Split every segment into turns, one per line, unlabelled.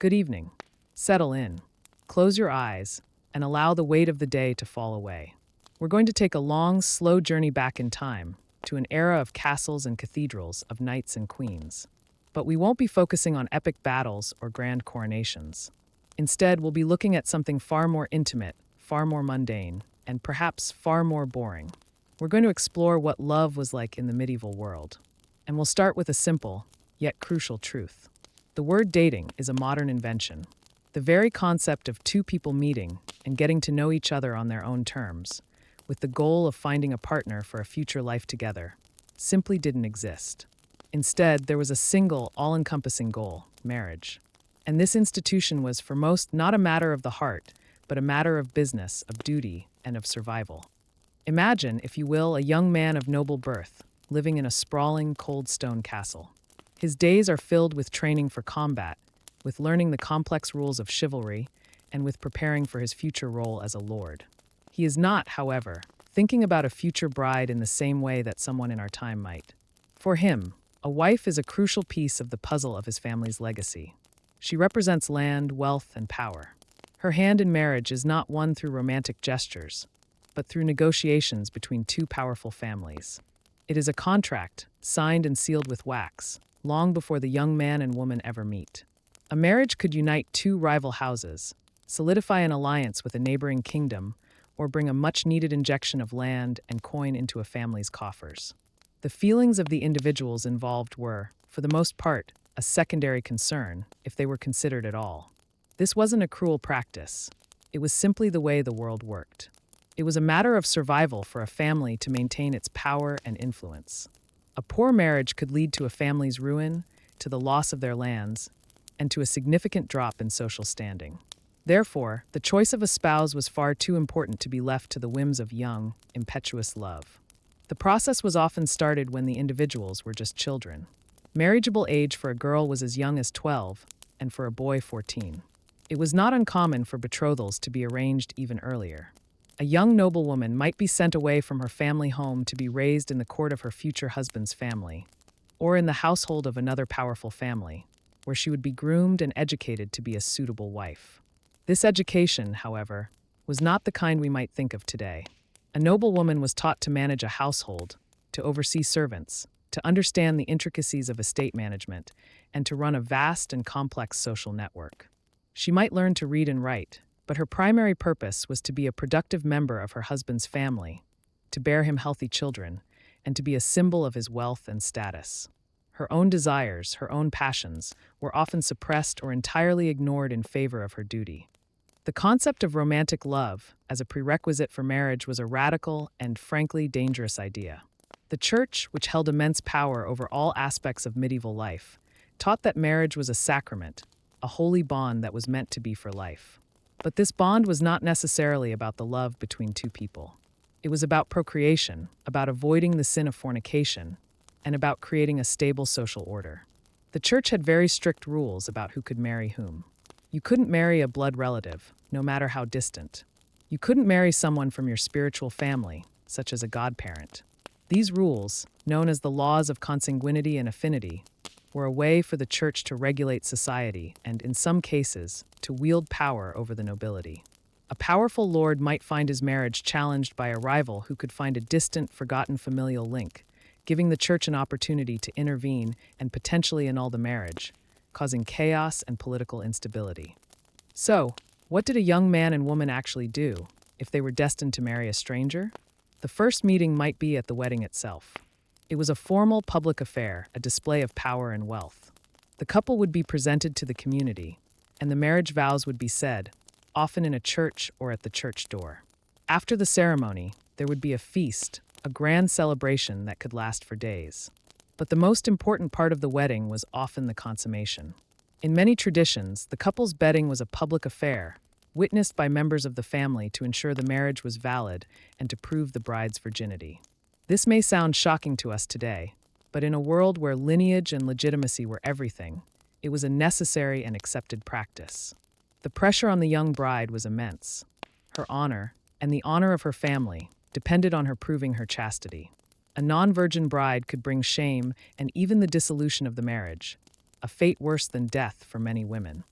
Good evening. Settle in. Close your eyes and allow the weight of the day to fall away. We're going to take a long, slow journey back in time to an era of castles and cathedrals, of knights and queens. But we won't be focusing on epic battles or grand coronations. Instead, we'll be looking at something far more intimate, far more mundane, and perhaps far more boring. We're going to explore what love was like in the medieval world. And we'll start with a simple, yet crucial truth. The word dating is a modern invention. The very concept of two people meeting and getting to know each other on their own terms, with the goal of finding a partner for a future life together, simply didn't exist. Instead, there was a single, all-encompassing goal: marriage. And this institution was, for most, not a matter of the heart, but a matter of business, of duty, and of survival. Imagine, if you will, a young man of noble birth, living in a sprawling, cold stone castle. His days are filled with training for combat, with learning the complex rules of chivalry, and with preparing for his future role as a lord. He is not, however, thinking about a future bride in the same way that someone in our time might. For him, a wife is a crucial piece of the puzzle of his family's legacy. She represents land, wealth, and power. Her hand in marriage is not won through romantic gestures, but through negotiations between two powerful families. It is a contract, signed and sealed with wax, long before the young man and woman ever meet. A marriage could unite two rival houses, solidify an alliance with a neighboring kingdom, or bring a much-needed injection of land and coin into a family's coffers. The feelings of the individuals involved were, for the most part, a secondary concern, if they were considered at all. This wasn't a cruel practice. It was simply the way the world worked. It was a matter of survival for a family to maintain its power and influence. A poor marriage could lead to a family's ruin, to the loss of their lands, and to a significant drop in social standing. Therefore, the choice of a spouse was far too important to be left to the whims of young, impetuous love. The process was often started when the individuals were just children. Marriageable age for a girl was as young as 12, and for a boy 14. It was not uncommon for betrothals to be arranged even earlier. A young noblewoman might be sent away from her family home to be raised in the court of her future husband's family, or in the household of another powerful family, where she would be groomed and educated to be a suitable wife. This education, however, was not the kind we might think of today. A noblewoman was taught to manage a household, to oversee servants, to understand the intricacies of estate management, and to run a vast and complex social network. She might learn to read and write, but her primary purpose was to be a productive member of her husband's family, to bear him healthy children, and to be a symbol of his wealth and status. Her own desires, her own passions, were often suppressed or entirely ignored in favor of her duty. The concept of romantic love as a prerequisite for marriage was a radical and, frankly, dangerous idea. The Church, which held immense power over all aspects of medieval life, taught that marriage was a sacrament, a holy bond that was meant to be for life. But this bond was not necessarily about the love between two people. It was about procreation, about avoiding the sin of fornication, and about creating a stable social order. The Church had very strict rules about who could marry whom. You couldn't marry a blood relative, no matter how distant. You couldn't marry someone from your spiritual family, such as a godparent. These rules, known as the laws of consanguinity and affinity, were a way for the Church to regulate society and, in some cases, to wield power over the nobility. A powerful lord might find his marriage challenged by a rival who could find a distant, forgotten familial link, giving the Church an opportunity to intervene and potentially annul the marriage, causing chaos and political instability. So, what did a young man and woman actually do if they were destined to marry a stranger? The first meeting might be at the wedding itself. It was a formal public affair, a display of power and wealth. The couple would be presented to the community, and the marriage vows would be said, often in a church or at the church door. After the ceremony, there would be a feast, a grand celebration that could last for days. But the most important part of the wedding was often the consummation. In many traditions, the couple's bedding was a public affair, witnessed by members of the family to ensure the marriage was valid and to prove the bride's virginity. This may sound shocking to us today, but in a world where lineage and legitimacy were everything, it was a necessary and accepted practice. The pressure on the young bride was immense. Her honor, and the honor of her family, depended on her proving her chastity. A non-virgin bride could bring shame and even the dissolution of the marriage, a fate worse than death for many women.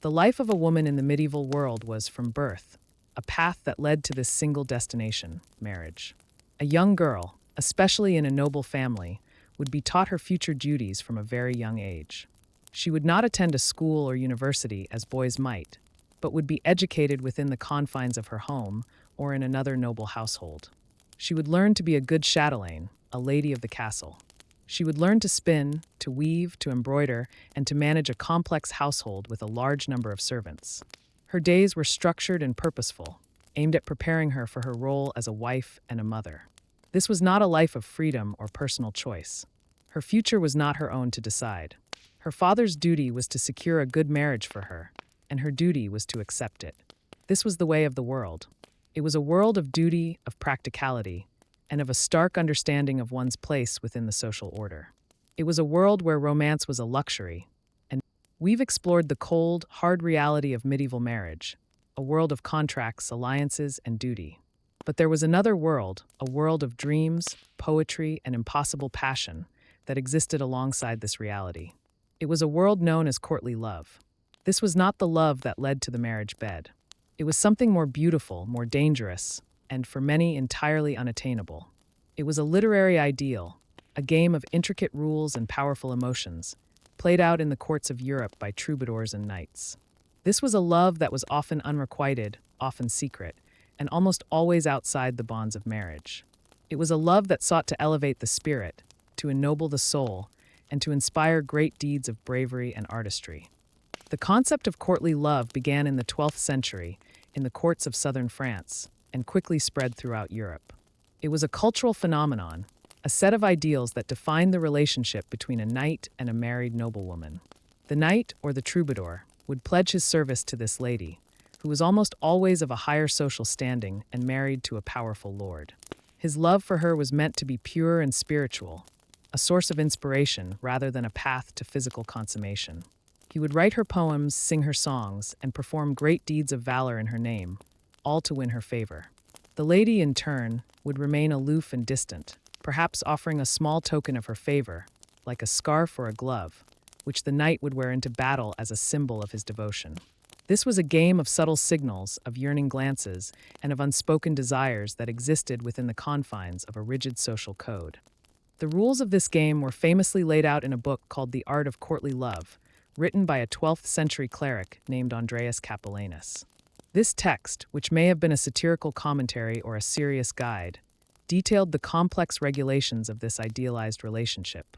The life of a woman in the medieval world was, from birth, a path that led to this single destination, marriage. A young girl, especially in a noble family, would be taught her future duties from a very young age. She would not attend a school or university as boys might, but would be educated within the confines of her home or in another noble household. She would learn to be a good chatelaine, a lady of the castle. She would learn to spin, to weave, to embroider, and to manage a complex household with a large number of servants. Her days were structured and purposeful, aimed at preparing her for her role as a wife and a mother. This was not a life of freedom or personal choice. Her future was not her own to decide. Her father's duty was to secure a good marriage for her, and her duty was to accept it. This was the way of the world. It was a world of duty, of practicality, and of a stark understanding of one's place within the social order. It was a world where romance was a luxury, and we've explored the cold, hard reality of medieval marriage, a world of contracts, alliances, and duty. But there was another world, a world of dreams, poetry, and impossible passion that existed alongside this reality. It was a world known as courtly love. This was not the love that led to the marriage bed. It was something more beautiful, more dangerous, and for many entirely unattainable. It was a literary ideal, a game of intricate rules and powerful emotions, played out in the courts of Europe by troubadours and knights. This was a love that was often unrequited, often secret, and almost always outside the bonds of marriage. It was a love that sought to elevate the spirit, to ennoble the soul, and to inspire great deeds of bravery and artistry. The concept of courtly love began in the 12th century in the courts of southern France, and quickly spread throughout Europe. It was a cultural phenomenon, a set of ideals that defined the relationship between a knight and a married noblewoman. The knight, or the troubadour, would pledge his service to this lady, who was almost always of a higher social standing and married to a powerful lord. His love for her was meant to be pure and spiritual, a source of inspiration rather than a path to physical consummation. He would write her poems, sing her songs, and perform great deeds of valor in her name, all to win her favor. The lady, in turn, would remain aloof and distant, perhaps offering a small token of her favor, like a scarf or a glove, which the knight would wear into battle as a symbol of his devotion. This was a game of subtle signals, of yearning glances, and of unspoken desires that existed within the confines of a rigid social code. The rules of this game were famously laid out in a book called The Art of Courtly Love, written by a 12th century cleric named Andreas Capellanus. This text, which may have been a satirical commentary or a serious guide, detailed the complex regulations of this idealized relationship.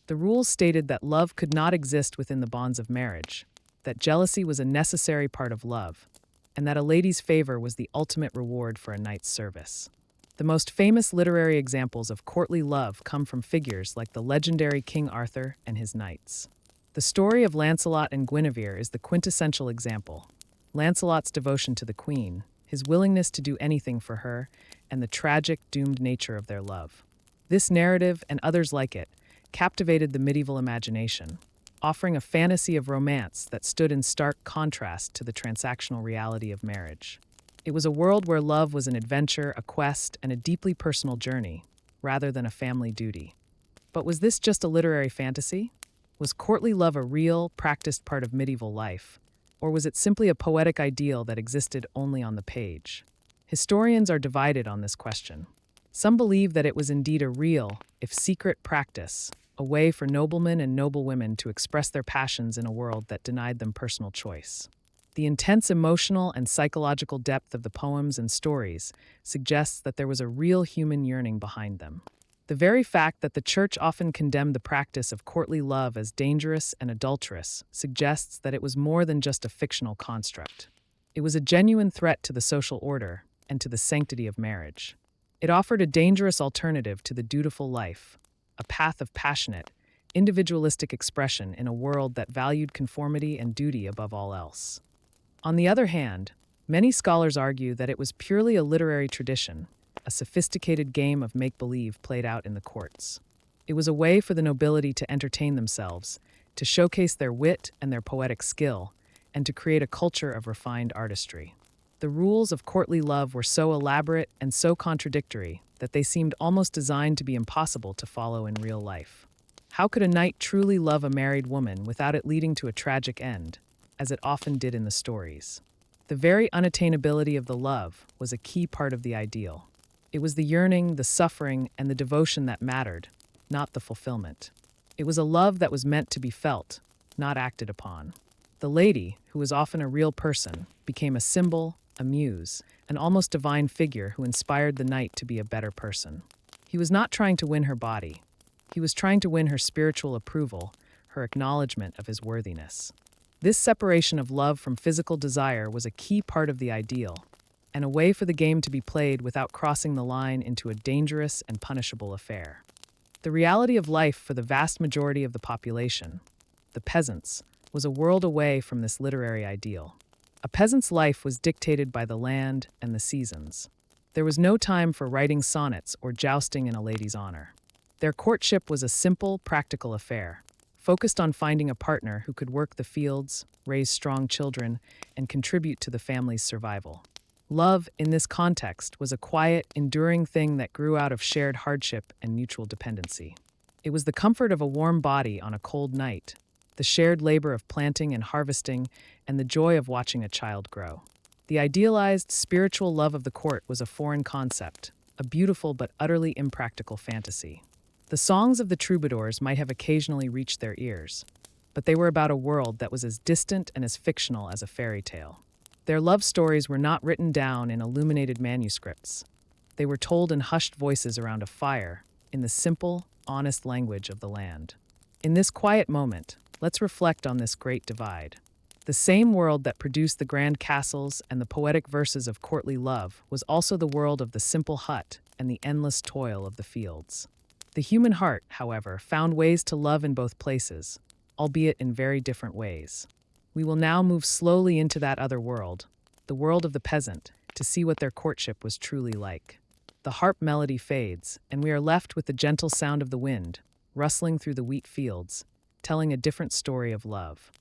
The rules stated that love could not exist within the bonds of marriage, that jealousy was a necessary part of love, and that a lady's favor was the ultimate reward for a knight's service. The most famous literary examples of courtly love come from figures like the legendary King Arthur and his knights. The story of Lancelot and Guinevere is the quintessential example. Lancelot's devotion to the queen, his willingness to do anything for her, and the tragic, doomed nature of their love. This narrative, and others like it, captivated the medieval imagination, offering a fantasy of romance that stood in stark contrast to the transactional reality of marriage. It was a world where love was an adventure, a quest, and a deeply personal journey, rather than a family duty. But was this just a literary fantasy? Was courtly love a real, practiced part of medieval life? Or was it simply a poetic ideal that existed only on the page? Historians are divided on this question. Some believe that it was indeed a real, if secret, practice, a way for noblemen and noblewomen to express their passions in a world that denied them personal choice. The intense emotional and psychological depth of the poems and stories suggests that there was a real human yearning behind them. The very fact that the Church often condemned the practice of courtly love as dangerous and adulterous suggests that it was more than just a fictional construct. It was a genuine threat to the social order and to the sanctity of marriage. It offered a dangerous alternative to the dutiful life, a path of passionate, individualistic expression in a world that valued conformity and duty above all else. On the other hand, many scholars argue that it was purely a literary tradition, a sophisticated game of make-believe played out in the courts. It was a way for the nobility to entertain themselves, to showcase their wit and their poetic skill, and to create a culture of refined artistry. The rules of courtly love were so elaborate and so contradictory that they seemed almost designed to be impossible to follow in real life. How could a knight truly love a married woman without it leading to a tragic end? as it often did in the stories. The very unattainability of the love was a key part of the ideal. It was the yearning, the suffering, and the devotion that mattered, not the fulfillment. It was a love that was meant to be felt, not acted upon. The lady, who was often a real person, became a symbol, a muse, an almost divine figure who inspired the knight to be a better person. He was not trying to win her body. He was trying to win her spiritual approval, her acknowledgement of his worthiness. This separation of love from physical desire was a key part of the ideal, and a way for the game to be played without crossing the line into a dangerous and punishable affair. The reality of life for the vast majority of the population, the peasants, was a world away from this literary ideal. A peasant's life was dictated by the land and the seasons. There was no time for writing sonnets or jousting in a lady's honor. Their courtship was a simple, practical affair, focused on finding a partner who could work the fields, raise strong children, and contribute to the family's survival. Love, in this context, was a quiet, enduring thing that grew out of shared hardship and mutual dependency. It was the comfort of a warm body on a cold night, the shared labor of planting and harvesting, and the joy of watching a child grow. The idealized, spiritual love of the court was a foreign concept, a beautiful but utterly impractical fantasy. The songs of the troubadours might have occasionally reached their ears, but they were about a world that was as distant and as fictional as a fairy tale. Their love stories were not written down in illuminated manuscripts. They were told in hushed voices around a fire, in the simple, honest language of the land. In this quiet moment, let's reflect on this great divide. The same world that produced the grand castles and the poetic verses of courtly love was also the world of the simple hut and the endless toil of the fields. The human heart, however, found ways to love in both places, albeit in very different ways. We will now move slowly into that other world, the world of the peasant, to see what their courtship was truly like. The harp melody fades, and we are left with the gentle sound of the wind, rustling through the wheat fields, telling a different story of love.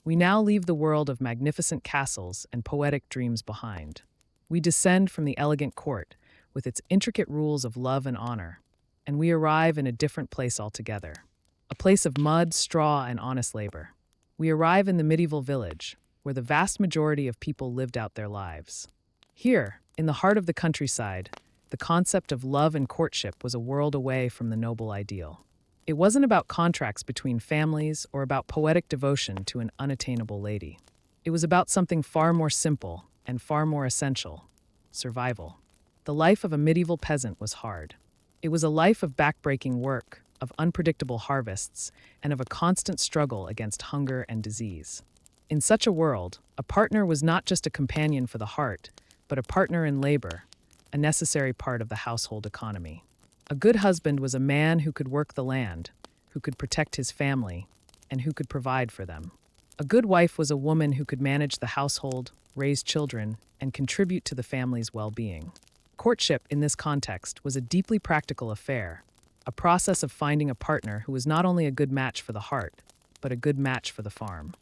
We now leave the world of magnificent castles and poetic dreams behind. We descend from the elegant court, with its intricate rules of love and honor, and we arrive in a different place altogether. A place of mud, straw, and honest labor. We arrive in the medieval village, where the vast majority of people lived out their lives. Here, in the heart of the countryside, the concept of love and courtship was a world away from the noble ideal. It wasn't about contracts between families or about poetic devotion to an unattainable lady. It was about something far more simple and far more essential: survival. The life of a medieval peasant was hard. It was a life of backbreaking work, of unpredictable harvests, and of a constant struggle against hunger and disease. In such a world, a partner was not just a companion for the heart, but a partner in labor, a necessary part of the household economy. A good husband was a man who could work the land, who could protect his family, and who could provide for them. A good wife was a woman who could manage the household, raise children, and contribute to the family's well-being. Courtship, in this context, was a deeply practical affair, a process of finding a partner who was not only a good match for the heart, but a good match for the farm.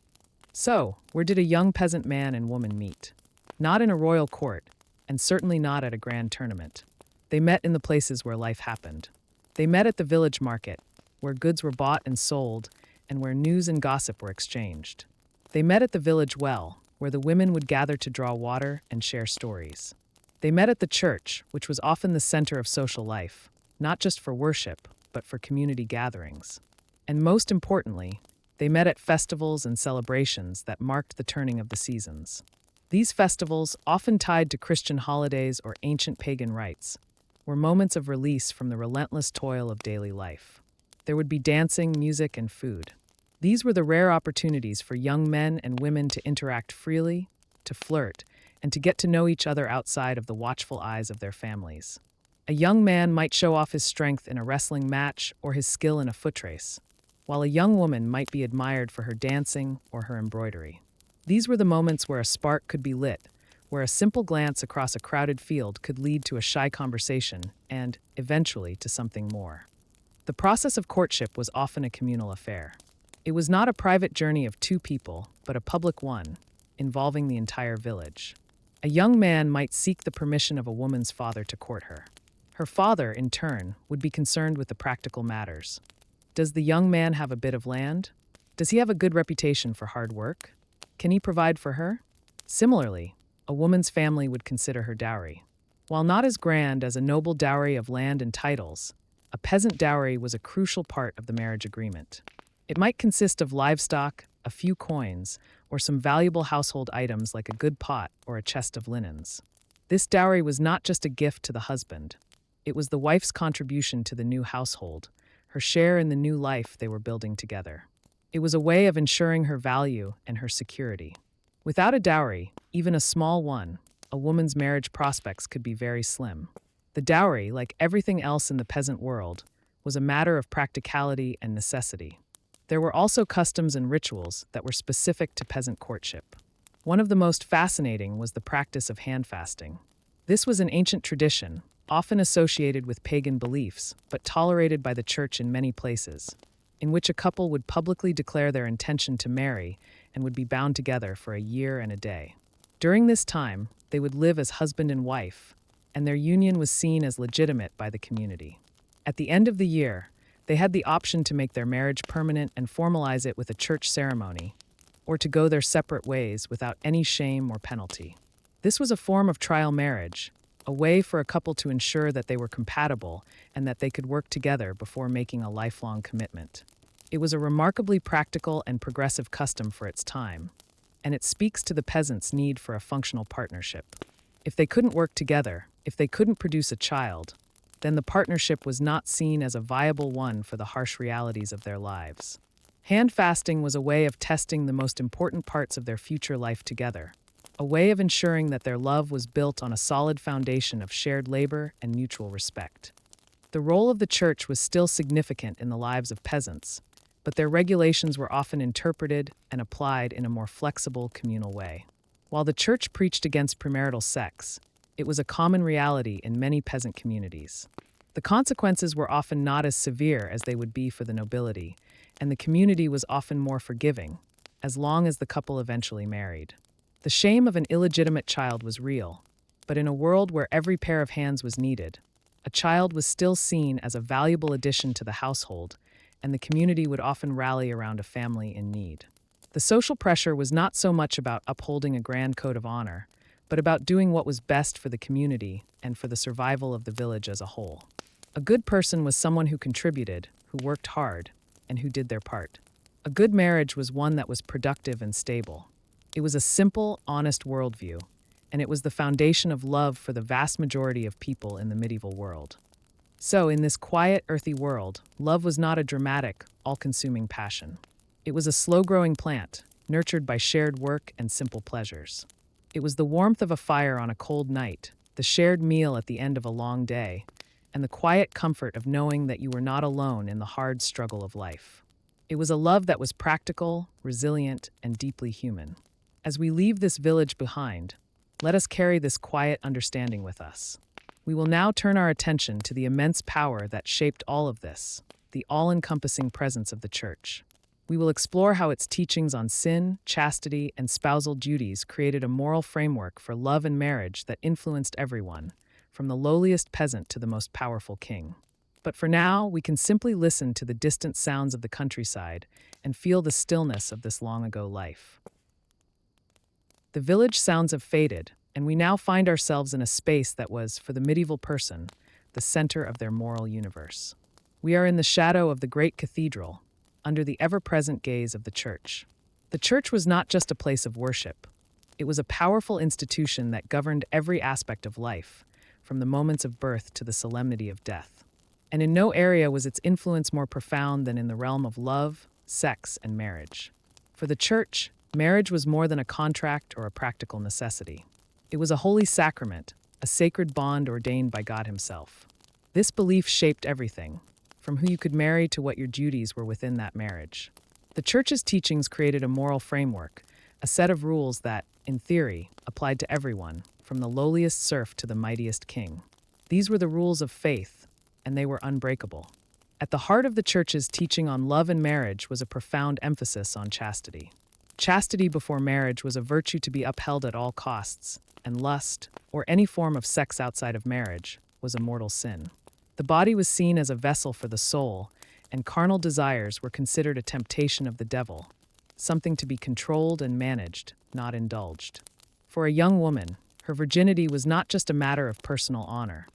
So, where did a young peasant man and woman meet? Not in a royal court, and certainly not at a grand tournament. They met in the places where life happened. They met at the village market, where goods were bought and sold, and where news and gossip were exchanged. They met at the village well, where the women would gather to draw water and share stories. They met at the church, which was often the center of social life, not just for worship, but for community gatherings. And most importantly, they met at festivals and celebrations that marked the turning of the seasons. These festivals, often tied to Christian holidays or ancient pagan rites, were moments of release from the relentless toil of daily life. There would be dancing, music, and food. These were the rare opportunities for young men and women to interact freely, to flirt, and to get to know each other outside of the watchful eyes of their families. A young man might show off his strength in a wrestling match or his skill in a foot race, while a young woman might be admired for her dancing or her embroidery. These were the moments where a spark could be lit, where a simple glance across a crowded field could lead to a shy conversation and, eventually, to something more. The process of courtship was often a communal affair. It was not a private journey of two people, but a public one, involving the entire village. A young man might seek the permission of a woman's father to court her. Her father, in turn, would be concerned with the practical matters. Does the young man have a bit of land? Does he have a good reputation for hard work? Can he provide for her? Similarly, a woman's family would consider her dowry. While not as grand as a noble dowry of land and titles, a peasant dowry was a crucial part of the marriage agreement. It might consist of livestock, a few coins, or some valuable household items like a good pot or a chest of linens. This dowry was not just a gift to the husband. It was the wife's contribution to the new household, her share in the new life they were building together. It was a way of ensuring her value and her security. Without a dowry, even a small one, a woman's marriage prospects could be very slim. The dowry, like everything else in the peasant world, was a matter of practicality and necessity. There were also customs and rituals that were specific to peasant courtship. One of the most fascinating was the practice of hand fasting. This was an ancient tradition, often associated with pagan beliefs, but tolerated by the church in many places, in which a couple would publicly declare their intention to marry and would be bound together for a year and a day. During this time, they would live as husband and wife, and their union was seen as legitimate by the community. At the end of the year, they had the option to make their marriage permanent and formalize it with a church ceremony, or to go their separate ways without any shame or penalty. This was a form of trial marriage, a way for a couple to ensure that they were compatible and that they could work together before making a lifelong commitment. It was a remarkably practical and progressive custom for its time, and it speaks to the peasants' need for a functional partnership. If they couldn't work together, if they couldn't produce a child, then the partnership was not seen as a viable one for the harsh realities of their lives. Hand fasting was a way of testing the most important parts of their future life together, a way of ensuring that their love was built on a solid foundation of shared labor and mutual respect. The role of the church was still significant in the lives of peasants, but their regulations were often interpreted and applied in a more flexible, communal way. While the church preached against premarital sex, it was a common reality in many peasant communities. The consequences were often not as severe as they would be for the nobility, and the community was often more forgiving, as long as the couple eventually married. The shame of an illegitimate child was real, but in a world where every pair of hands was needed, a child was still seen as a valuable addition to the household, and the community would often rally around a family in need. The social pressure was not so much about upholding a grand code of honor, but about doing what was best for the community and for the survival of the village as a whole. A good person was someone who contributed, who worked hard, and who did their part. A good marriage was one that was productive and stable. It was a simple, honest worldview, and it was the foundation of love for the vast majority of people in the medieval world. So, in this quiet, earthy world, love was not a dramatic, all-consuming passion. It was a slow-growing plant, nurtured by shared work and simple pleasures. It was the warmth of a fire on a cold night, the shared meal at the end of a long day, and the quiet comfort of knowing that you were not alone in the hard struggle of life. It was a love that was practical, resilient, and deeply human. As we leave this village behind, let us carry this quiet understanding with us. We will now turn our attention to the immense power that shaped all of this, the all-encompassing presence of the Church. We will explore how its teachings on sin, chastity, and spousal duties created a moral framework for love and marriage that influenced everyone, from the lowliest peasant to the most powerful king. But for now, we can simply listen to the distant sounds of the countryside and feel the stillness of this long-ago life. The village sounds have faded, and we now find ourselves in a space that was, for the medieval person, the center of their moral universe. We are in the shadow of the great cathedral, under the ever-present gaze of the church. The church was not just a place of worship. It was a powerful institution that governed every aspect of life, from the moments of birth to the solemnity of death. And in no area was its influence more profound than in the realm of love, sex, and marriage. For the church, marriage was more than a contract or a practical necessity. It was a holy sacrament, a sacred bond ordained by God Himself. This belief shaped everything, from who you could marry to what your duties were within that marriage. The Church's teachings created a moral framework, a set of rules that, in theory, applied to everyone, from the lowliest serf to the mightiest king. These were the rules of faith, and they were unbreakable. At the heart of the Church's teaching on love and marriage was a profound emphasis on chastity. Chastity before marriage was a virtue to be upheld at all costs, and lust, or any form of sex outside of marriage, was a mortal sin. The body was seen as a vessel for the soul, and carnal desires were considered a temptation of the devil, something to be controlled and managed, not indulged. For a young woman, her virginity was not just a matter of personal honor.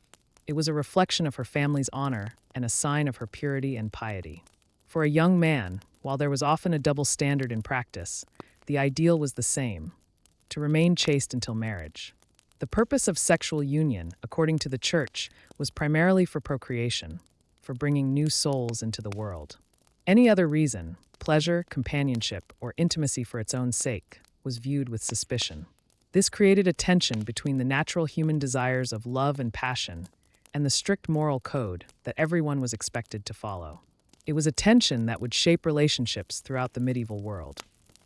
It was a reflection of her family's honor and a sign of her purity and piety. For a young man, while there was often a double standard in practice, the ideal was the same: to remain chaste until marriage. The purpose of sexual union, according to the Church, was primarily for procreation, for bringing new souls into the world. Any other reason, pleasure, companionship, or intimacy for its own sake, was viewed with suspicion. This created a tension between the natural human desires of love and passion and the strict moral code that everyone was expected to follow. It was a tension that would shape relationships throughout the medieval world.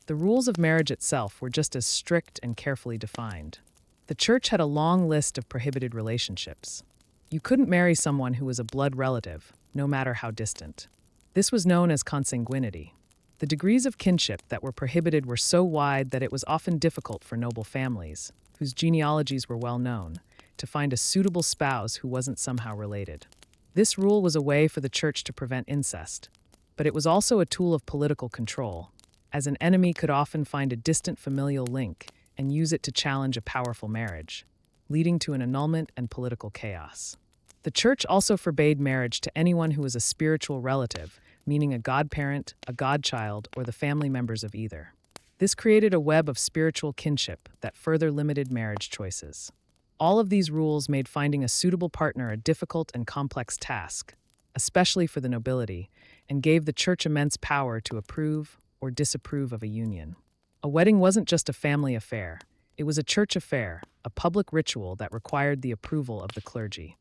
The rules of marriage itself were just as strict and carefully defined. The Church had a long list of prohibited relationships. You couldn't marry someone who was a blood relative, no matter how distant. This was known as consanguinity. The degrees of kinship that were prohibited were so wide that it was often difficult for noble families, whose genealogies were well known, to find a suitable spouse who wasn't somehow related. This rule was a way for the Church to prevent incest, but it was also a tool of political control, as an enemy could often find a distant familial link and use it to challenge a powerful marriage, leading to an annulment and political chaos. The Church also forbade marriage to anyone who was a spiritual relative, meaning a godparent, a godchild, or the family members of either. This created a web of spiritual kinship that further limited marriage choices. All of these rules made finding a suitable partner a difficult and complex task, especially for the nobility, and gave the Church immense power to approve or disapprove of a union. A wedding wasn't just a family affair. It was a church affair, a public ritual that required the approval of the clergy.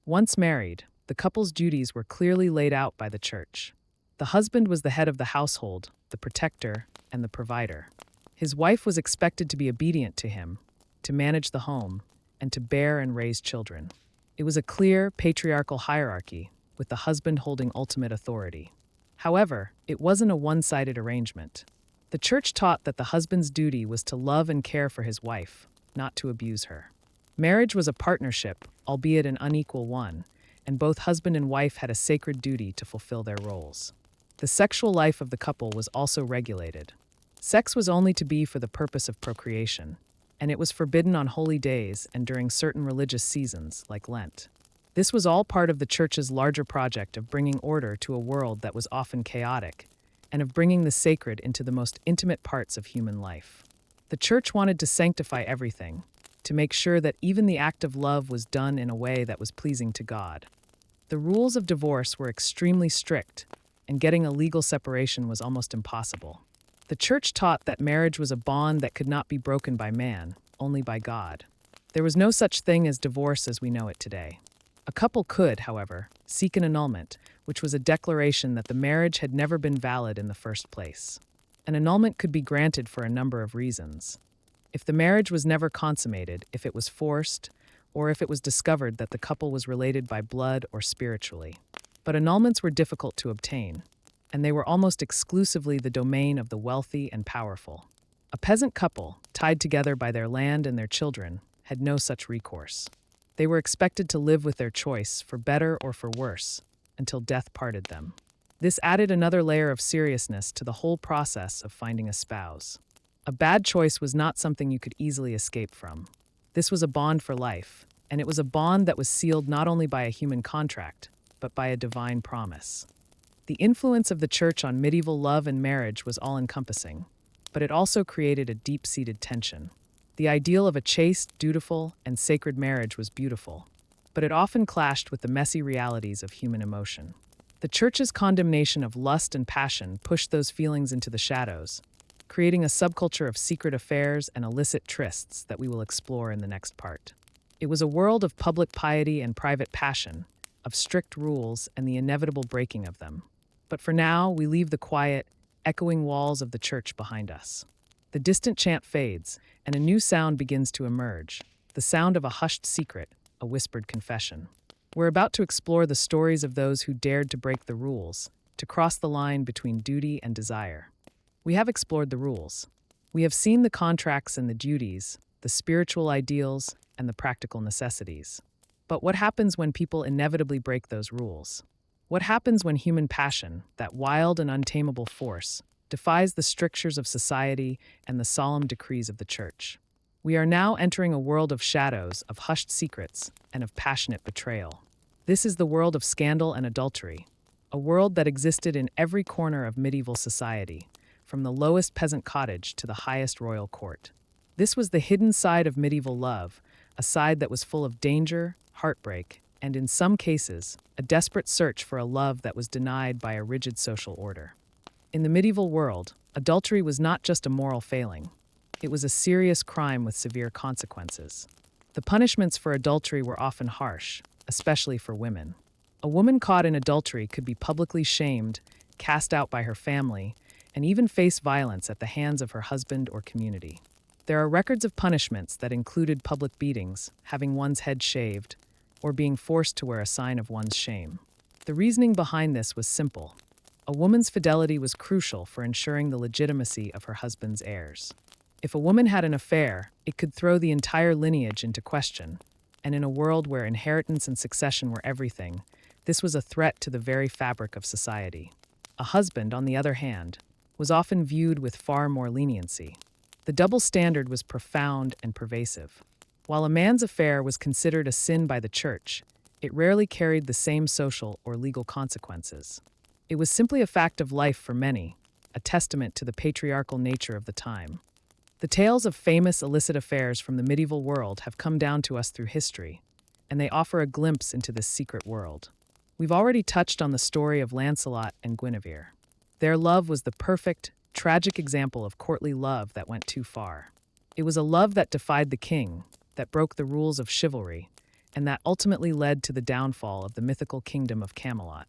Once married, the couple's duties were clearly laid out by the Church. The husband was the head of the household, the protector, and the provider. His wife was expected to be obedient to him, to manage the home, and to bear and raise children. It was a clear, patriarchal hierarchy, with the husband holding ultimate authority. However, it wasn't a one-sided arrangement. The Church taught that the husband's duty was to love and care for his wife, not to abuse her. Marriage was a partnership, albeit an unequal one, and both husband and wife had a sacred duty to fulfill their roles. The sexual life of the couple was also regulated. Sex was only to be for the purpose of procreation, and it was forbidden on holy days and during certain religious seasons, like Lent. This was all part of the Church's larger project of bringing order to a world that was often chaotic, and of bringing the sacred into the most intimate parts of human life. The Church wanted to sanctify everything, to make sure that even the act of love was done in a way that was pleasing to God. The rules of divorce were extremely strict, and getting a legal separation was almost impossible. The Church taught that marriage was a bond that could not be broken by man, only by God. There was no such thing as divorce as we know it today. A couple could, however, seek an annulment, which was a declaration that the marriage had never been valid in the first place. An annulment could be granted for a number of reasons. If the marriage was never consummated, if it was forced, or if it was discovered that the couple was related by blood or spiritually. But annulments were difficult to obtain, and they were almost exclusively the domain of the wealthy and powerful. A peasant couple, tied together by their land and their children, had no such recourse. They were expected to live with their choice, for better or for worse, until death parted them. This added another layer of seriousness to the whole process of finding a spouse. A bad choice was not something you could easily escape from. This was a bond for life, and it was a bond that was sealed not only by a human contract, but by a divine promise. The influence of the Church on medieval love and marriage was all-encompassing, but it also created a deep-seated tension. The ideal of a chaste, dutiful, and sacred marriage was beautiful, but it often clashed with the messy realities of human emotion. The Church's condemnation of lust and passion pushed those feelings into the shadows, creating a subculture of secret affairs and illicit trysts that we will explore in the next part. It was a world of public piety and private passion, of strict rules and the inevitable breaking of them. But for now, we leave the quiet, echoing walls of the Church behind us. The distant chant fades, and a new sound begins to emerge, the sound of a hushed secret, a whispered confession. We're about to explore the stories of those who dared to break the rules, to cross the line between duty and desire. We have explored the rules. We have seen the contracts and the duties, the spiritual ideals, and the practical necessities. But what happens when people inevitably break those rules? What happens when human passion, that wild and untamable force, defies the strictures of society and the solemn decrees of the church. We are now entering a world of shadows, of hushed secrets, and of passionate betrayal. This is the world of scandal and adultery, a world that existed in every corner of medieval society, from the lowest peasant cottage to the highest royal court. This was the hidden side of medieval love, a side that was full of danger, heartbreak, and in some cases, a desperate search for a love that was denied by a rigid social order. In the medieval world, adultery was not just a moral failing. It was a serious crime with severe consequences. The punishments for adultery were often harsh, especially for women. A woman caught in adultery could be publicly shamed, cast out by her family, and even face violence at the hands of her husband or community. There are records of punishments that included public beatings, having one's head shaved, or being forced to wear a sign of one's shame. The reasoning behind this was simple. A woman's fidelity was crucial for ensuring the legitimacy of her husband's heirs. If a woman had an affair, it could throw the entire lineage into question, and in a world where inheritance and succession were everything, this was a threat to the very fabric of society. A husband, on the other hand, was often viewed with far more leniency. The double standard was profound and pervasive. While a man's affair was considered a sin by the church, it rarely carried the same social or legal consequences. It was simply a fact of life for many, a testament to the patriarchal nature of the time. The tales of famous illicit affairs from the medieval world have come down to us through history, and they offer a glimpse into this secret world. We've already touched on the story of Lancelot and Guinevere. Their love was the perfect, tragic example of courtly love that went too far. It was a love that defied the king, that broke the rules of chivalry, and that ultimately led to the downfall of the mythical kingdom of Camelot.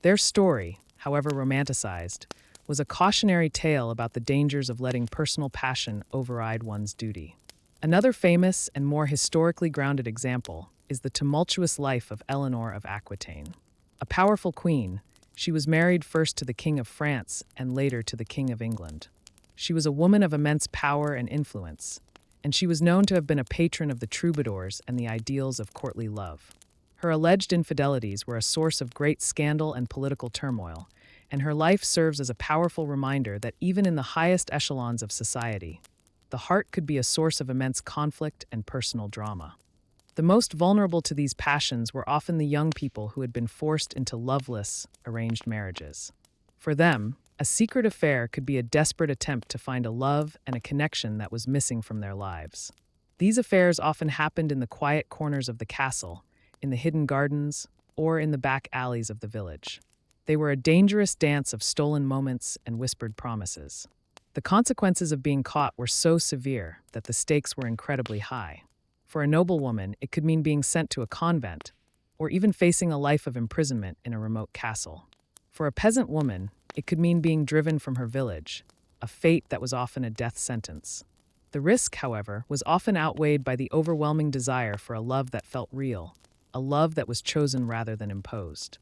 Their story, however romanticized, was a cautionary tale about the dangers of letting personal passion override one's duty. Another famous and more historically grounded example is the tumultuous life of Eleanor of Aquitaine. A powerful queen, she was married first to the King of France and later to the King of England. She was a woman of immense power and influence, and she was known to have been a patron of the troubadours and the ideals of courtly love. Her alleged infidelities were a source of great scandal and political turmoil, and her life serves as a powerful reminder that even in the highest echelons of society, the heart could be a source of immense conflict and personal drama. The most vulnerable to these passions were often the young people who had been forced into loveless, arranged marriages. For them, a secret affair could be a desperate attempt to find a love and a connection that was missing from their lives. These affairs often happened in the quiet corners of the castle, in the hidden gardens, or in the back alleys of the village. They were a dangerous dance of stolen moments and whispered promises. The consequences of being caught were so severe that the stakes were incredibly high. For a noblewoman, it could mean being sent to a convent, or even facing a life of imprisonment in a remote castle. For a peasant woman, it could mean being driven from her village, a fate that was often a death sentence. The risk, however, was often outweighed by the overwhelming desire for a love that felt real, a love that was chosen rather than imposed.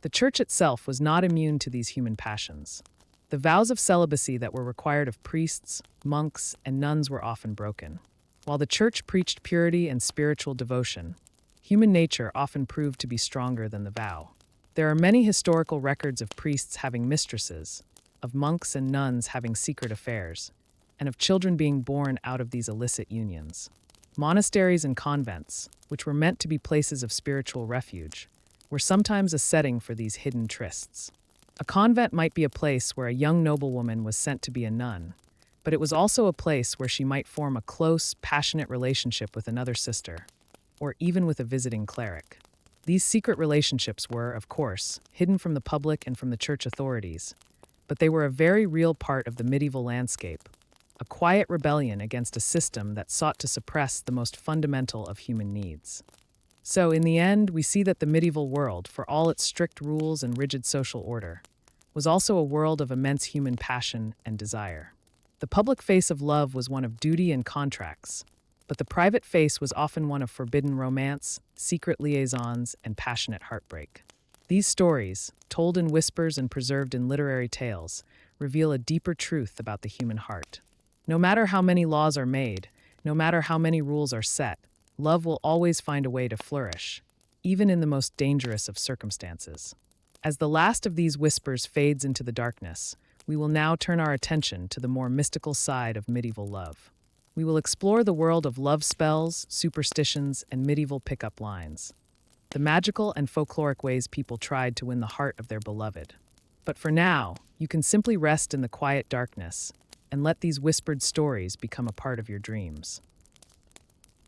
The church itself was not immune to these human passions. The vows of celibacy that were required of priests, monks, and nuns were often broken. While the church preached purity and spiritual devotion, human nature often proved to be stronger than the vow. There are many historical records of priests having mistresses, of monks and nuns having secret affairs, and of children being born out of these illicit unions. Monasteries and convents, which were meant to be places of spiritual refuge, were sometimes a setting for these hidden trysts. A convent might be a place where a young noblewoman was sent to be a nun, but it was also a place where she might form a close, passionate relationship with another sister, or even with a visiting cleric. These secret relationships were, of course, hidden from the public and from the church authorities, but they were a very real part of the medieval landscape, a quiet rebellion against a system that sought to suppress the most fundamental of human needs. So, in the end, we see that the medieval world, for all its strict rules and rigid social order, was also a world of immense human passion and desire. The public face of love was one of duty and contracts, but the private face was often one of forbidden romance, secret liaisons, and passionate heartbreak. These stories, told in whispers and preserved in literary tales, reveal a deeper truth about the human heart. No matter how many laws are made, no matter how many rules are set, love will always find a way to flourish, even in the most dangerous of circumstances. As the last of these whispers fades into the darkness, we will now turn our attention to the more mystical side of medieval love. We will explore the world of love spells, superstitions, and medieval pickup lines, the magical and folkloric ways people tried to win the heart of their beloved. But for now, you can simply rest in the quiet darkness and let these whispered stories become a part of your dreams.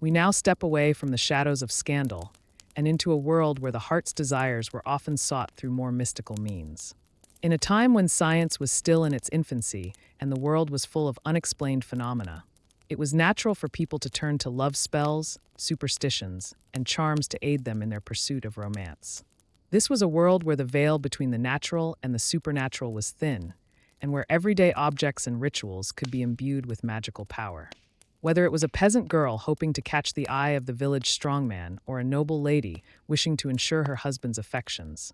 We now step away from the shadows of scandal and into a world where the heart's desires were often sought through more mystical means. In a time when science was still in its infancy and the world was full of unexplained phenomena, it was natural for people to turn to love spells, superstitions, and charms to aid them in their pursuit of romance. This was a world where the veil between the natural and the supernatural was thin, and where everyday objects and rituals could be imbued with magical power. Whether it was a peasant girl hoping to catch the eye of the village strongman or a noble lady wishing to ensure her husband's affections,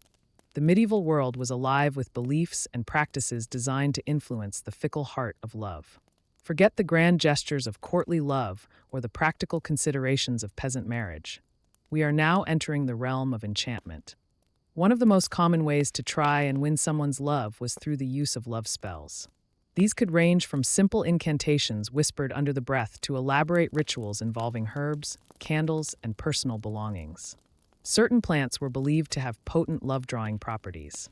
the medieval world was alive with beliefs and practices designed to influence the fickle heart of love. Forget the grand gestures of courtly love or the practical considerations of peasant marriage. We are now entering the realm of enchantment. One of the most common ways to try and win someone's love was through the use of love spells. These could range from simple incantations whispered under the breath to elaborate rituals involving herbs, candles, and personal belongings. Certain plants were believed to have potent love-drawing properties.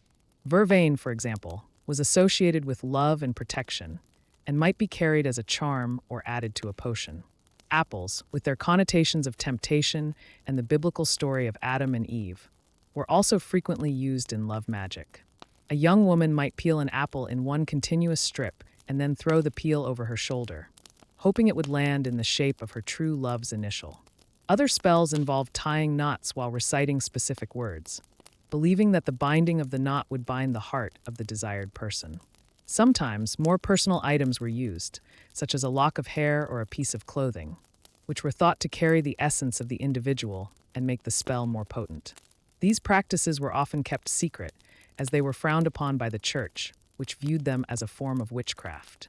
Vervain, for example, was associated with love and protection, and might be carried as a charm or added to a potion. Apples, with their connotations of temptation and the biblical story of Adam and Eve, were also frequently used in love magic. A young woman might peel an apple in one continuous strip and then throw the peel over her shoulder, hoping it would land in the shape of her true love's initial. Other spells involved tying knots while reciting specific words, believing that the binding of the knot would bind the heart of the desired person. Sometimes, more personal items were used, such as a lock of hair or a piece of clothing, which were thought to carry the essence of the individual and make the spell more potent. These practices were often kept secret, as they were frowned upon by the church, which viewed them as a form of witchcraft.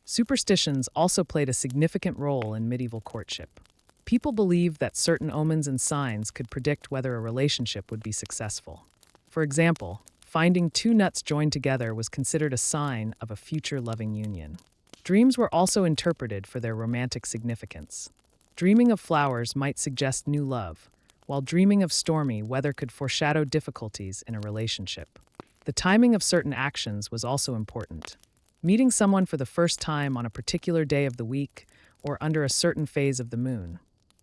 Superstitions also played a significant role in medieval courtship. People believed that certain omens and signs could predict whether a relationship would be successful. For example, finding two nuts joined together was considered a sign of a future loving union. Dreams were also interpreted for their romantic significance. Dreaming of flowers might suggest new love, while dreaming of stormy weather could foreshadow difficulties in a relationship. The timing of certain actions was also important. Meeting someone for the first time on a particular day of the week or under a certain phase of the moon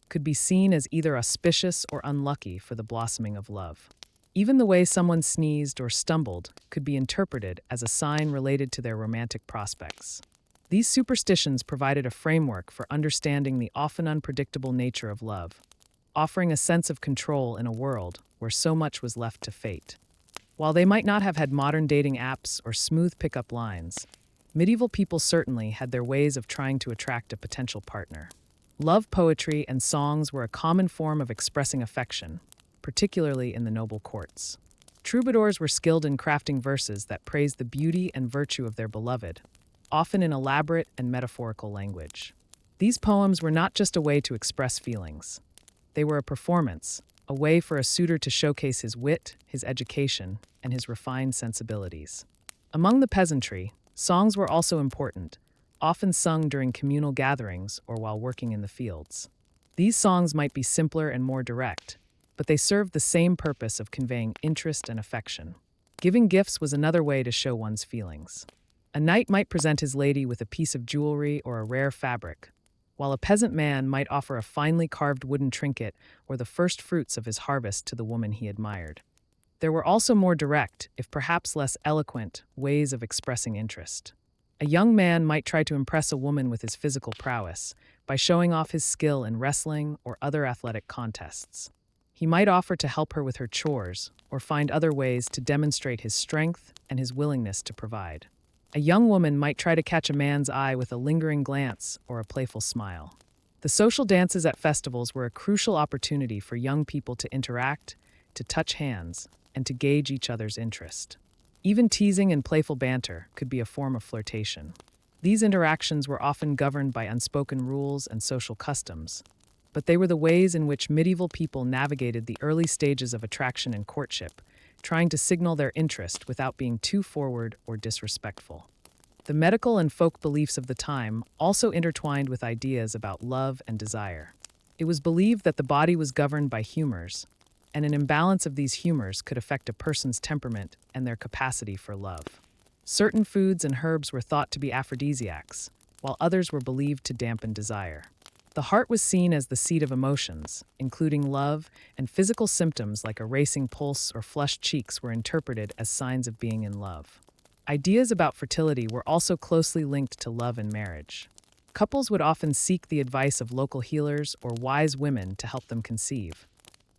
could be seen as either auspicious or unlucky for the blossoming of love. Even the way someone sneezed or stumbled could be interpreted as a sign related to their romantic prospects. These superstitions provided a framework for understanding the often unpredictable nature of love, offering a sense of control in a world where so much was left to fate. While they might not have had modern dating apps or smooth pickup lines, medieval people certainly had their ways of trying to attract a potential partner. Love poetry and songs were a common form of expressing affection, particularly in the noble courts. Troubadours were skilled in crafting verses that praised the beauty and virtue of their beloved, often in elaborate and metaphorical language. These poems were not just a way to express feelings. They were a performance, a way for a suitor to showcase his wit, his education, and his refined sensibilities. Among the peasantry, songs were also important, often sung during communal gatherings or while working in the fields. These songs might be simpler and more direct, but they served the same purpose of conveying interest and affection. Giving gifts was another way to show one's feelings. A knight might present his lady with a piece of jewelry or a rare fabric, while a peasant man might offer a finely carved wooden trinket or the first fruits of his harvest to the woman he admired. There were also more direct, if perhaps less eloquent, ways of expressing interest. A young man might try to impress a woman with his physical prowess by showing off his skill in wrestling or other athletic contests. He might offer to help her with her chores or find other ways to demonstrate his strength and his willingness to provide. A young woman might try to catch a man's eye with a lingering glance or a playful smile. The social dances at festivals were a crucial opportunity for young people to interact, to touch hands, and to gauge each other's interest. Even teasing and playful banter could be a form of flirtation. These interactions were often governed by unspoken rules and social customs, but they were the ways in which medieval people navigated the early stages of attraction and courtship, trying to signal their interest without being too forward or disrespectful. The medical and folk beliefs of the time also intertwined with ideas about love and desire. It was believed that the body was governed by humors, and an imbalance of these humors could affect a person's temperament and their capacity for love. Certain foods and herbs were thought to be aphrodisiacs, while others were believed to dampen desire. The heart was seen as the seat of emotions, including love, and physical symptoms like a racing pulse or flushed cheeks were interpreted as signs of being in love. Ideas about fertility were also closely linked to love and marriage. Couples would often seek the advice of local healers or wise women to help them conceive,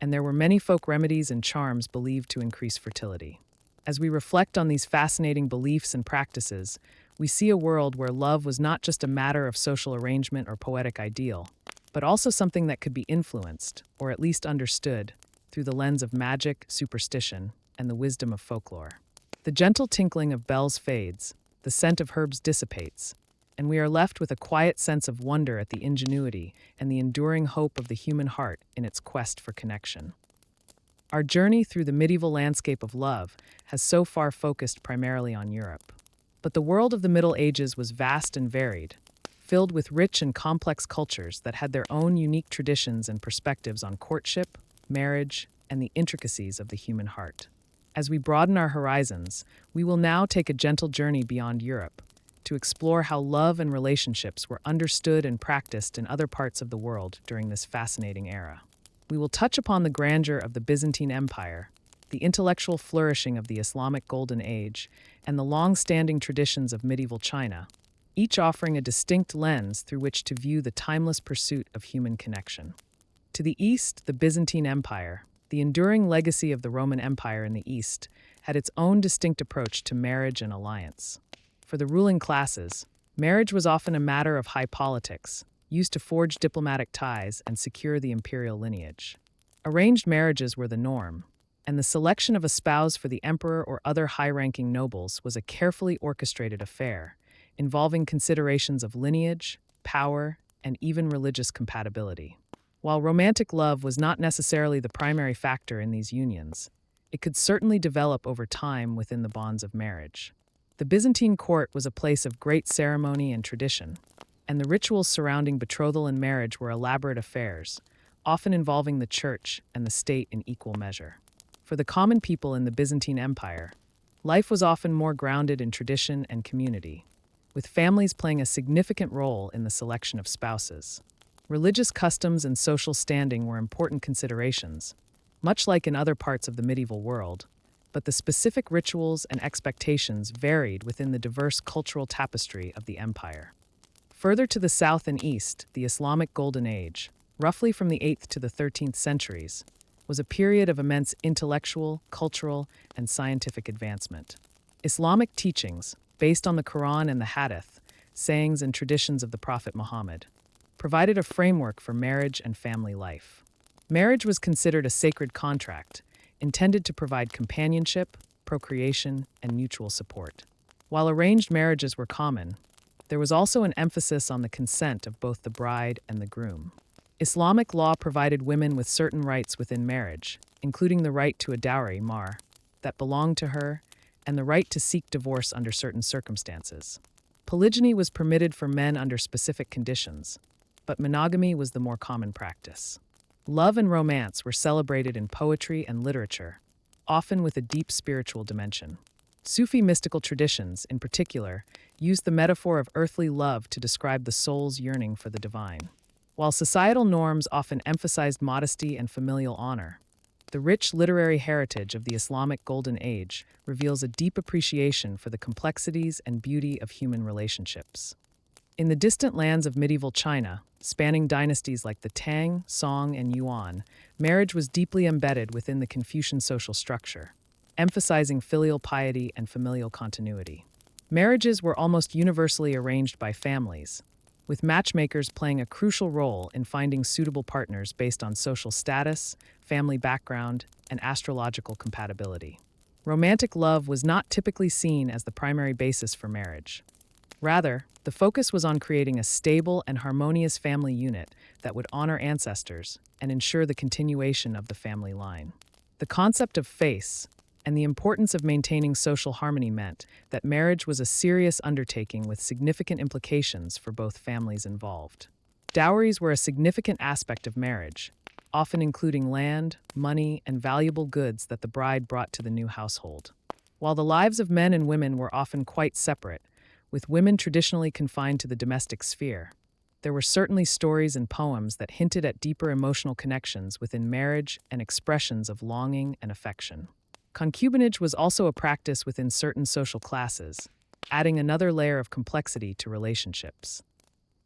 and there were many folk remedies and charms believed to increase fertility. As we reflect on these fascinating beliefs and practices, we see a world where love was not just a matter of social arrangement or poetic ideal, but also something that could be influenced, or at least understood, through the lens of magic, superstition, and the wisdom of folklore. The gentle tinkling of bells fades, the scent of herbs dissipates, and we are left with a quiet sense of wonder at the ingenuity and the enduring hope of the human heart in its quest for connection. Our journey through the medieval landscape of love has so far focused primarily on Europe. But the world of the Middle Ages was vast and varied, filled with rich and complex cultures that had their own unique traditions and perspectives on courtship, marriage, and the intricacies of the human heart. As we broaden our horizons, we will now take a gentle journey beyond Europe to explore how love and relationships were understood and practiced in other parts of the world during this fascinating era. We will touch upon the grandeur of the Byzantine Empire, the intellectual flourishing of the Islamic Golden Age, and the long-standing traditions of medieval China, each offering a distinct lens through which to view the timeless pursuit of human connection. To the east, the Byzantine Empire, the enduring legacy of the Roman Empire in the East, had its own distinct approach to marriage and alliance. For the ruling classes, marriage was often a matter of high politics, used to forge diplomatic ties and secure the imperial lineage. Arranged marriages were the norm, and the selection of a spouse for the emperor or other high-ranking nobles was a carefully orchestrated affair, involving considerations of lineage, power, and even religious compatibility. While romantic love was not necessarily the primary factor in these unions, it could certainly develop over time within the bonds of marriage. The Byzantine court was a place of great ceremony and tradition, and the rituals surrounding betrothal and marriage were elaborate affairs, often involving the church and the state in equal measure. For the common people in the Byzantine Empire, life was often more grounded in tradition and community, with families playing a significant role in the selection of spouses. Religious customs and social standing were important considerations, much like in other parts of the medieval world, but the specific rituals and expectations varied within the diverse cultural tapestry of the empire. Further to the south and east, the Islamic Golden Age, roughly from the 8th to the 13th centuries, was a period of immense intellectual, cultural, and scientific advancement. Islamic teachings, based on the Quran and the Hadith, sayings and traditions of the Prophet Muhammad, provided a framework for marriage and family life. Marriage was considered a sacred contract, intended to provide companionship, procreation, and mutual support. While arranged marriages were common, there was also an emphasis on the consent of both the bride and the groom. Islamic law provided women with certain rights within marriage, including the right to a dowry, mahr, that belonged to her, and the right to seek divorce under certain circumstances. Polygyny was permitted for men under specific conditions, but monogamy was the more common practice. Love and romance were celebrated in poetry and literature, often with a deep spiritual dimension. Sufi mystical traditions, in particular, used the metaphor of earthly love to describe the soul's yearning for the divine. While societal norms often emphasized modesty and familial honor, the rich literary heritage of the Islamic Golden Age reveals a deep appreciation for the complexities and beauty of human relationships. In the distant lands of medieval China, spanning dynasties like the Tang, Song, and Yuan, marriage was deeply embedded within the Confucian social structure, emphasizing filial piety and familial continuity. Marriages were almost universally arranged by families, with matchmakers playing a crucial role in finding suitable partners based on social status, family background, and astrological compatibility. Romantic love was not typically seen as the primary basis for marriage. Rather, the focus was on creating a stable and harmonious family unit that would honor ancestors and ensure the continuation of the family line. The concept of face, and the importance of maintaining social harmony meant that marriage was a serious undertaking with significant implications for both families involved. Dowries were a significant aspect of marriage, often including land, money, and valuable goods that the bride brought to the new household. While the lives of men and women were often quite separate, with women traditionally confined to the domestic sphere, there were certainly stories and poems that hinted at deeper emotional connections within marriage and expressions of longing and affection. Concubinage was also a practice within certain social classes, adding another layer of complexity to relationships.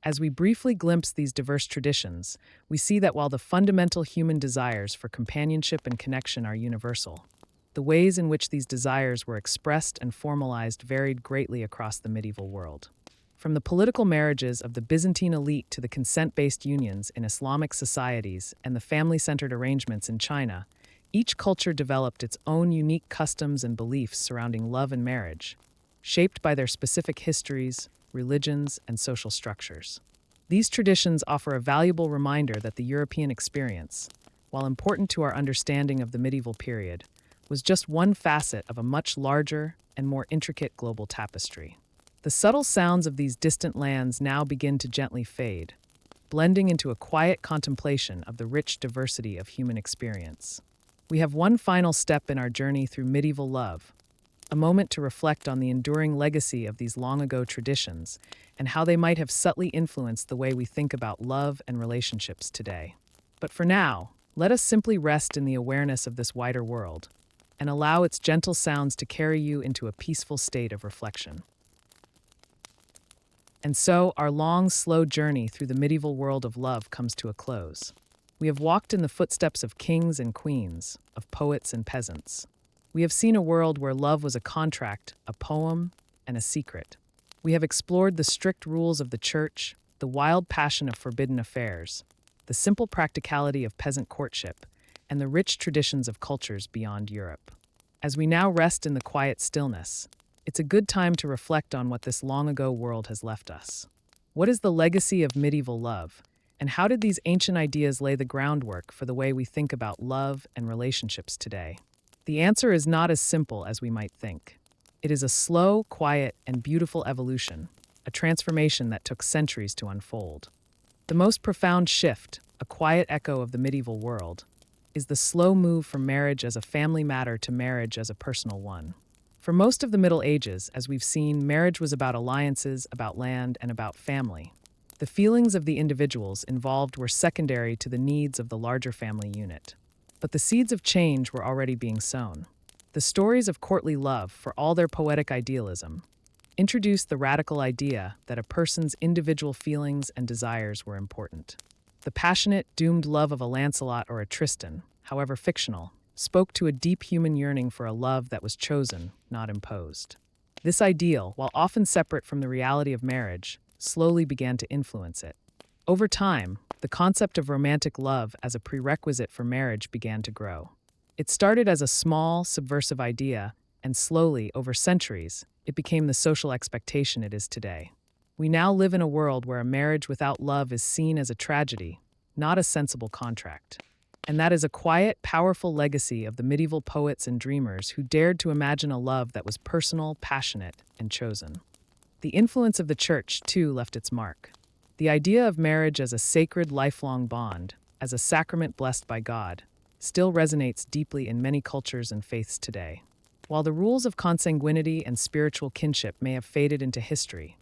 As we briefly glimpse these diverse traditions, we see that while the fundamental human desires for companionship and connection are universal, the ways in which these desires were expressed and formalized varied greatly across the medieval world. From the political marriages of the Byzantine elite to the consent-based unions in Islamic societies and the family-centered arrangements in China, each culture developed its own unique customs and beliefs surrounding love and marriage, shaped by their specific histories, religions, and social structures. These traditions offer a valuable reminder that the European experience, while important to our understanding of the medieval period, was just one facet of a much larger and more intricate global tapestry. The subtle sounds of these distant lands now begin to gently fade, blending into a quiet contemplation of the rich diversity of human experience. We have one final step in our journey through medieval love, a moment to reflect on the enduring legacy of these long-ago traditions and how they might have subtly influenced the way we think about love and relationships today. But for now, let us simply rest in the awareness of this wider world and allow its gentle sounds to carry you into a peaceful state of reflection. And so, our long, slow journey through the medieval world of love comes to a close. We have walked in the footsteps of kings and queens, of poets and peasants. We have seen a world where love was a contract, a poem, and a secret. We have explored the strict rules of the church, the wild passion of forbidden affairs, the simple practicality of peasant courtship, and the rich traditions of cultures beyond Europe. As we now rest in the quiet stillness, it's a good time to reflect on what this long-ago world has left us. What is the legacy of medieval love, and how did these ancient ideas lay the groundwork for the way we think about love and relationships today? The answer is not as simple as we might think. It is a slow, quiet, and beautiful evolution, a transformation that took centuries to unfold. The most profound shift, a quiet echo of the medieval world, is the slow move from marriage as a family matter to marriage as a personal one. For most of the Middle Ages, as we've seen, marriage was about alliances, about land, and about family. The feelings of the individuals involved were secondary to the needs of the larger family unit. But the seeds of change were already being sown. The stories of courtly love, for all their poetic idealism, introduced the radical idea that a person's individual feelings and desires were important. The passionate, doomed love of a Lancelot or a Tristan, however fictional, spoke to a deep human yearning for a love that was chosen, not imposed. This ideal, while often separate from the reality of marriage, slowly began to influence it. Over time, the concept of romantic love as a prerequisite for marriage began to grow. It started as a small, subversive idea, and slowly, over centuries, it became the social expectation it is today. We now live in a world where a marriage without love is seen as a tragedy, not a sensible contract. And that is a quiet, powerful legacy of the medieval poets and dreamers who dared to imagine a love that was personal, passionate, and chosen. The influence of the church, too, left its mark. The idea of marriage as a sacred, lifelong bond, as a sacrament blessed by God, still resonates deeply in many cultures and faiths today. While the rules of consanguinity and spiritual kinship may have faded into history,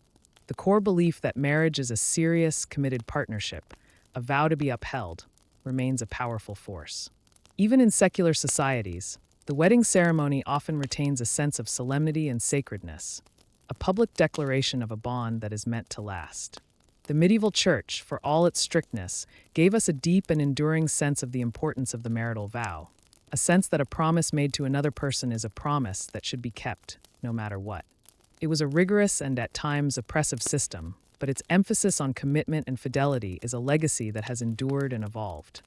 the core belief that marriage is a serious, committed partnership, a vow to be upheld, remains a powerful force. Even in secular societies, the wedding ceremony often retains a sense of solemnity and sacredness, a public declaration of a bond that is meant to last. The medieval church, for all its strictness, gave us a deep and enduring sense of the importance of the marital vow, a sense that a promise made to another person is a promise that should be kept, no matter what. It was a rigorous and at times oppressive system, but its emphasis on commitment and fidelity is a legacy that has endured and evolved.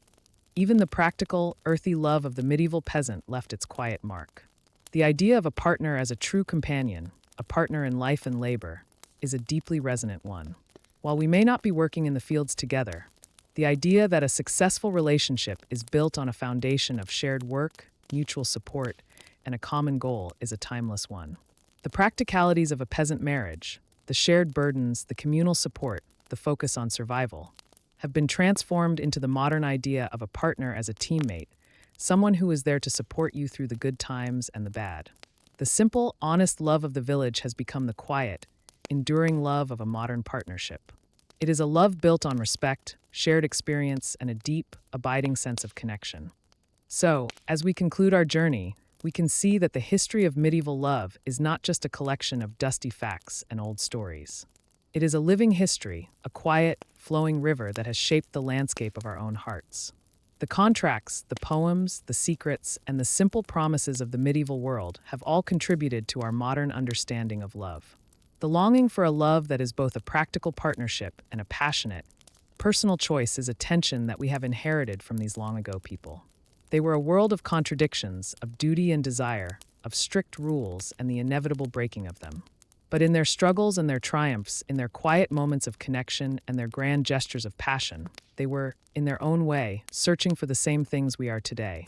Even the practical, earthy love of the medieval peasant left its quiet mark. The idea of a partner as a true companion, a partner in life and labor, is a deeply resonant one. While we may not be working in the fields together, the idea that a successful relationship is built on a foundation of shared work, mutual support, and a common goal is a timeless one. The practicalities of a peasant marriage, the shared burdens, the communal support, the focus on survival, have been transformed into the modern idea of a partner as a teammate, someone who is there to support you through the good times and the bad. The simple, honest love of the village has become the quiet, enduring love of a modern partnership. It is a love built on respect, shared experience, and a deep, abiding sense of connection. So, as we conclude our journey, we can see that the history of medieval love is not just a collection of dusty facts and old stories. It is a living history, a quiet, flowing river that has shaped the landscape of our own hearts. The contracts, the poems, the secrets, and the simple promises of the medieval world have all contributed to our modern understanding of love. The longing for a love that is both a practical partnership and a passionate, personal choice is a tension that we have inherited from these long ago people. They were a world of contradictions, of duty and desire, of strict rules and the inevitable breaking of them. But in their struggles and their triumphs, in their quiet moments of connection and their grand gestures of passion, they were, in their own way, searching for the same things we are today.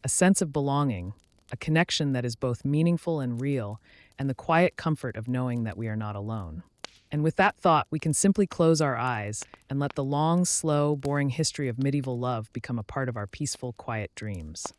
A sense of belonging, a connection that is both meaningful and real, and the quiet comfort of knowing that we are not alone. And with that thought, we can simply close our eyes and let the long, slow, boring history of medieval love become a part of our peaceful, quiet dreams.